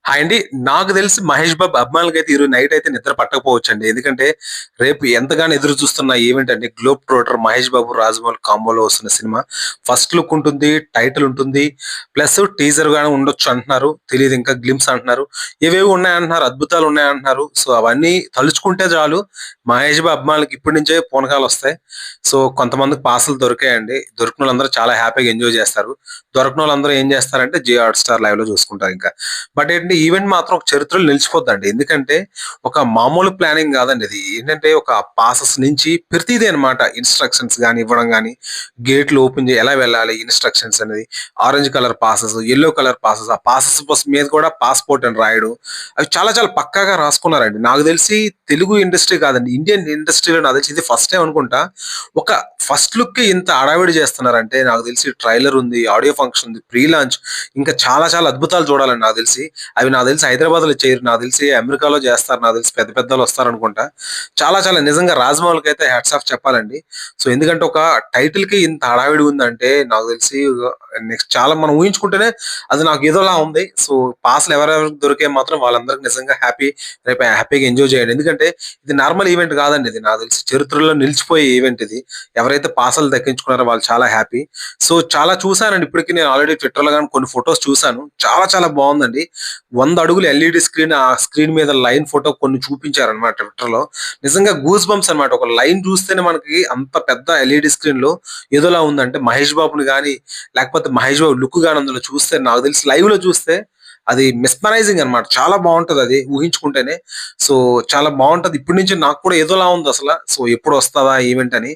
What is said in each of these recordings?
Hi అండి. నాకు తెలిసి 'మహేష్ బాబు' అభిమానులకైతే ఈరోజు నైట్ అయితే నిద్ర పట్టకపోవచ్చండి. ఎందుకంటే రేపు ఎంతగానో ఎదురు చూస్తున్న ఈవెంట్ అండి. 'గ్లోబ్ ట్రోటర్' 'మహేష్ బాబు' 'రాజమౌళి' కాంబోలో వస్తున్న సినిమా. ఫస్ట్ లుక్ ఉంటుంది, టైటిల్ ఉంటుంది. ప్లస్ టీజర్ గాని ఉండొచ్చు అంటున్నారు. తెలీదు ఇంకా గ్లింప్స్ అంటున్నారు. ఏవేవో ఉన్నాయంటున్నారు. అద్భుతాలు ఉన్నాయంటున్నారు. సో అవన్నీ తలుచుకుంటే చాలు 'మహేష్ బాబు' అభిమానులకి ఇప్పటి నుంచే పూనకాలొస్తాయి. సో కొంతమందికి పాసులు దొరికాయండి. దొరికినోళ్ళందరూ చాలా హ్యాపీగా ఎంజాయ్ చేస్తారు. దొరకనోళ్ళందరూ ఏం చేస్తారంటే జియో హాట్‌స్టార్ లైవ్‌లో చూసుకుంటారు ఇంకా. బట్ ఏంటి ఈవెంట్ మాత్రం ఒక చరిత్రలో నిలిచిపోద్దండి. ఎందుకంటే ఒక మామూలు ప్లానింగ్ కాదండి ఇది. ఏంటంటే ఒక పాసెస్ నుంచి ప్రతీది అనమాట. ఇన్‌స్ట్రక్షన్స్ గాని ఇవ్వడం గాని, గేట్లు ఓపెన్ ఎలా వెళ్ళాలి ఇన్‌స్ట్రక్షన్స్ అనేది. Orange colour passes, yellow colour passes, ఆ పాసెస్ మీద కూడా పాస్‌పోర్ట్ అని రాయడం. అవి చాలా చాలా పక్కాగా రాసుకున్నారండి. నాకు తెలిసి తెలుగు ఇండస్ట్రీ కాదండి. ఇండియన్ ఇండస్ట్రీలో నాకు తెలిసి ఇది ఫస్ట్ టైమ్ అనుకుంటా. ఒక ఫస్ట్ లుక్‌కి ఇంత హడావిడి చేస్తున్నారంటే నాకు తెలిసి ట్రైలర్ ఉంది, ఆడియో ఫంక్షన్ ఉంది, ప్రీ లాంచ్ ఇంకా చాలా చాలా అద్భుతాలు చూడాలండి నాకు తెలిసి. అవి నాకు తెలిసి హైదరాబాద్‌లో చేయరు. నాకు తెలిసి అమెరికాలో చేస్తారు. నాకు తెలిసి పెద్ద పెద్దోళ్ళు వస్తారనుకుంటా. చాలా చాలా నిజంగా రాజమౌళికైతే హ్యాట్స్ ఆఫ్ చెప్పాలండి. సో ఎందుకంటే ఒక టైటిల్‌కి ఇంత హడావిడి ఉందంటే నాకు తెలిసి నెక్స్ట్ చాలా మనం ఊహించుకుంటేనే అది నాకు ఏదోలా ఉంది. సో పాస్‌లు ఎవరెవరికి దొరికాయి మాత్రం వాళ్ళందరికి నిజంగా రేపు హ్యాపీగా ఎంజాయ్ చేయండి. ఎందుకంటే ఇది నార్మల్ ఈవెంట్ కాదండి ఇది. నాకు తెలిసి చరిత్రలో నిలిచిపోయే ఈవెంట్ ఇది. ఎవరైతే పాసాలు దక్కించుకున్నారో వాళ్ళు చాలా హ్యాపీ. సో చాలా చూసానండి ఇప్పటికి నేను ఆల్రెడీ ట్విట్టర్‌లో గాని కొన్ని ఫోటోస్ చూసాను. చాలా చాలా బావుందండి. 100 అడుగులు ఎల్ఈడీ స్క్రీన్. ఆ స్క్రీన్ మీద లైన్ ఫోటో కొన్ని చూపించారనమాట ట్విట్టర్‌లో. నిజంగా గూస్ బంప్స్ అనమాట. ఒక లైన్ చూస్తేనే మనకి అంత పెద్ద ఎల్ఈడీ స్క్రీన్‌లో ఏదోలా ఉందంటే 'మహేష్ బాబుని' గాని, లేకపోతే 'మహేష్ బాబు' లుక్ గాని అందులో చూస్తే నాకు తెలిసి లైవ్‌లో చూస్తే అది మెస్మరైజింగ్ అనమాట. చాలా బావుంటదది ఊహించుకుంటేనే. సో చాలా బావుంటది. ఇప్పటి నుంచి నాకు కూడా ఏదోలా ఉందసల. సో ఎప్పుడు వస్తదా ఈవెంట్ అని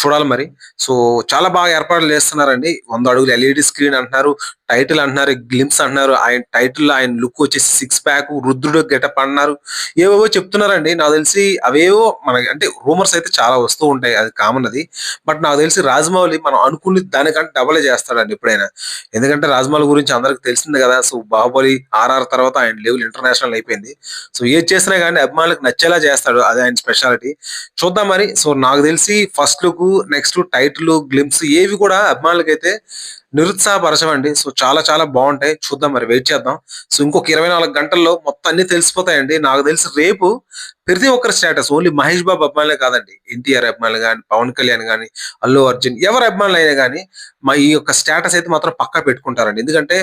చూడాలి మరి. సో చాలా బాగా ఏర్పాట్లు చేస్తున్నారండి. 100 అడుగులు ఎల్ఈడీ స్క్రీన్ అంటున్నారు. టైటిల్ అంటున్నారు. గ్లింప్స్ అంటున్నారు. ఆయన టైటిల్‌లో ఆయన లుక్ వచ్చేసి సిక్స్ ప్యాక్, రుద్రుడు గెటప్ అంటున్నారు. ఏవేవో చెప్తున్నారండి. నాకు తెలిసి అవేవో మనకి అంటే రూమర్స్ అయితే చాలా వస్తూ ఉంటాయి. అది కామన్ అది. బట్ నాకు తెలిసి రాజమౌళి మనం అనుకున్న దానికంటే డబలే చేస్తాడండి ఎప్పుడైనా. ఎందుకంటే రాజమౌళి గురించి అందరికి తెలిసిందే కదా! సో 'బాహుబలి', 'ఆర్ఆర్' తర్వాత ఆయన లెవెల్ ఇంటర్నేషనల్ అయిపోయింది. సో ఏది చేసినా గాని అభిమానులకు నచ్చేలా చేస్తాడు. అది ఆయన స్పెషాలిటీ. చూద్దాం మరి. సో నాకు తెలిసి first look, next title, glimpse ఏవి కూడా అభిమానులకైతే నిరుత్సాహపరచవండి. సో చాలా చాలా బావుంటాయి. చూద్దాం మరి వెయిట్ చేద్దాం. సో ఇంకొక 24 గంటల్లో మొత్తం అన్నీ తెలిసిపోతాయండి. నాకు తెలిసి రేపు ప్రతి ఒక్కరి స్టేటస్ ఓన్లీ 'మహేష్ బాబు' అభిమానులే కాదండి. 'ఎన్టీఆర్' అభిమానులు గాని, 'పవన్ కళ్యాణ్' గాని, 'అల్లు అర్జున్' ఎవరి అభిమానులైనా గాని ఈ యొక్క స్టేటస్ అయితే మాత్రం పక్కా పెట్టుకుంటారండి. ఎందుకంటే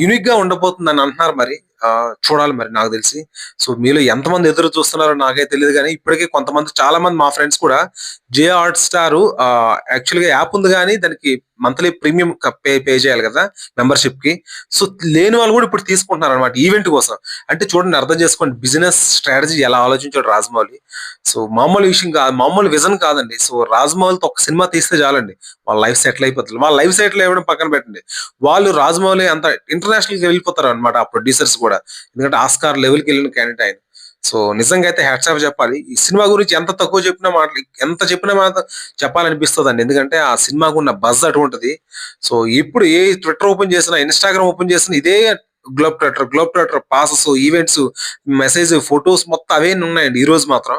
యూనిక్‌గా ఉండబోతుందని అంటున్నారు మరి. చూడాలి మరి నాకు తెలిసి. సో మీలో ఎంతమంది ఎదురు చూస్తున్నారో నాకైతే తెలీదు గానీ ఇప్పటికే కొంతమంది చాలా మంది మా ఫ్రెండ్స్ కూడా జియో హాట్‌స్టార్ యాక్చువల్‌గా యాప్ ఉంది గానీ దానికి మంత్లీ ప్రీమియం పే చేయాలి కదా! మెంబర్‌షిప్‌కి. సో లేని వాళ్ళు కూడా ఇప్పుడు తీసుకుంటున్నారనమాట ఈవెంట్ కోసం. అంటే చూడండి అర్థం చేసుకోండి బిజినెస్ స్ట్రాటజీ ఎలా ఆలోచించాడు రాజమౌళి. సో మామూలు విషయం కాదు. మామూలు విజన్ కాదండి. సో రాజమౌళితో ఒక సినిమా తీస్తే చాలండి. వాళ్ళ లైఫ్ సెటిల్ అయిపోతది. వాళ్ళ లైఫ్ సెటిల్ అవ్వడం పక్కన పెట్టండి. వాళ్ళు రాజమౌళి అంత ఇంటర్నేషనల్‌కి వెళ్ళిపోతారనమాట ఆ ప్రొడ్యూసర్స్ కూడా. ఎందుకంటే ఆస్కార్ లెవెల్‌కి వెళ్ళిన క్యాండిడేట్ ఆయన. సో నిజంగా అయితే హ్యాట్స్ ఆఫ్ చెప్పాలి. ఈ సినిమా గురించి ఎంత తక్కువ చెప్పినా ఎంత చెప్పినా మాత్రం చెప్పాలనిపిస్తదండి. ఎందుకంటే ఆ సినిమాకున్న బజ్ అటువంటిది. సో ఇప్పుడు ఏ ట్విట్టర్ ఓపెన్ చేసినా, ఇన్‌స్టాగ్రామ్ ఓపెన్ చేసినా ఇదే globe trotter passes, events, message, photos మొత్తం అవే ఉన్నాయండి ఈరోజు మాత్రం.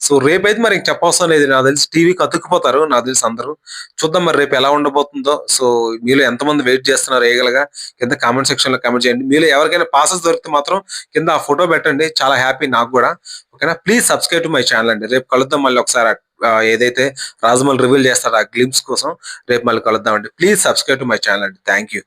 సో రేపైతే మరి ఇంక చెప్పవసరం లేదు. నాకు తెలిసి టీవీకి అతుక్కుపోతారు నాకు తెలిసి అందరూ. చూద్దాం మరి రేపు ఎలా ఉండబోతుందో. సో మీలో ఎంతమంది వెయిట్ చేస్తున్నారు ఈగలుగా కింద కామెంట్ సెక్షన్‌లో కామెంట్ చేయండి. మీలో ఎవరికైనా పాసెస్ దొరికితే మాత్రం కింద ఆ ఫోటో పెట్టండి. చాలా హ్యాపీ నాకు గూడా. ఓకేనా? Please subscribe to my channel అండి. రేపు కలుద్దాం మళ్ళీ ఒకసారి ఏదైతే రాజమౌళి రివీల్ చేస్తాడో ఆ గ్లింప్స్ కోసం రేపు మళ్ళీ కలుద్దామండి. Please subscribe to my channel అండి. Thank you.